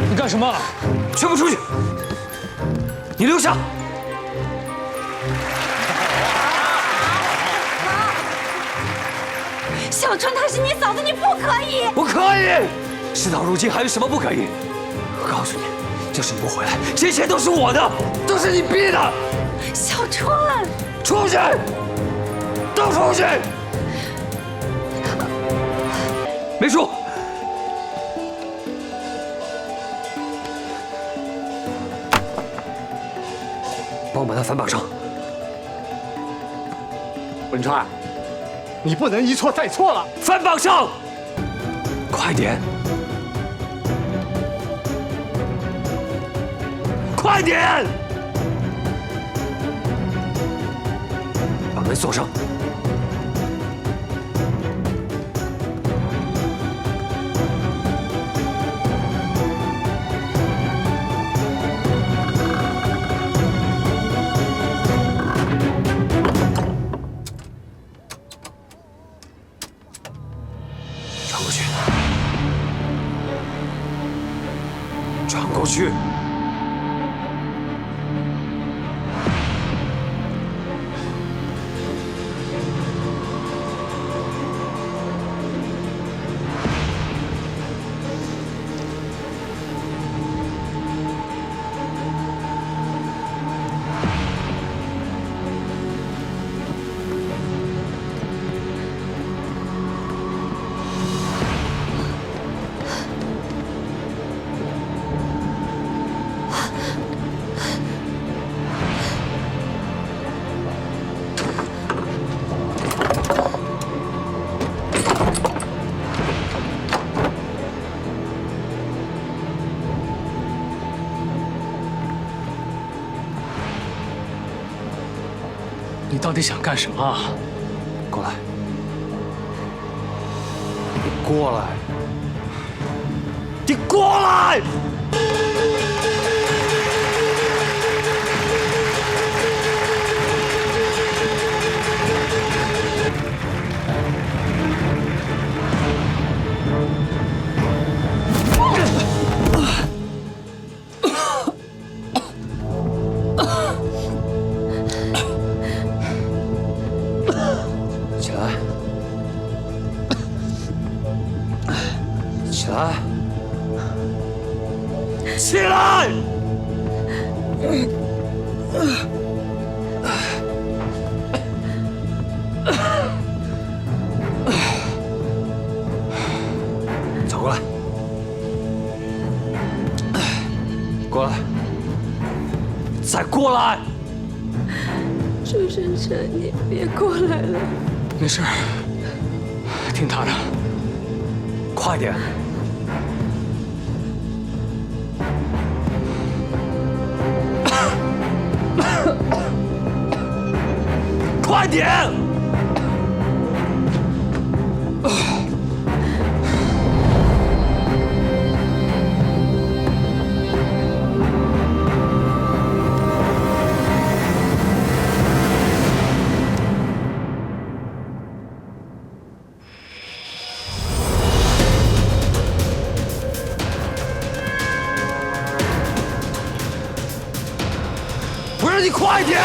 你干什么？全部出去！你留下。小春她是你嫂子，你不可以。我可以。事到如今，还有什么不可以？我告诉你，要是你不回来，这一切都是我的，都是你逼的。小春，出去！都出去！梅叔，帮我把他反绑上。文川，你不能一错再错了。反绑上，快点！快点！把门锁上。传过去，传过去。你到底想干什么啊？过来！你过来！你过来！起来！起来！起来！走过来！过来！再过来！周生辰，你别过来了。没事，听他的。快点！快点！我让你快点！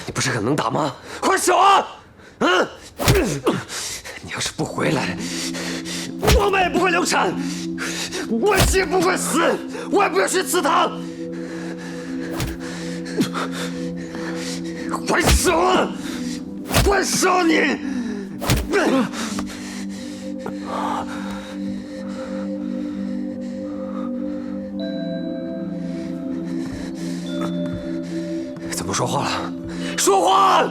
你不是很能打吗？快手啊！嗯，你要是不回来，我们也不会流产，文熙也不会死，我也不要去祠堂。快手啊！快手你！怎么不说话了？说话！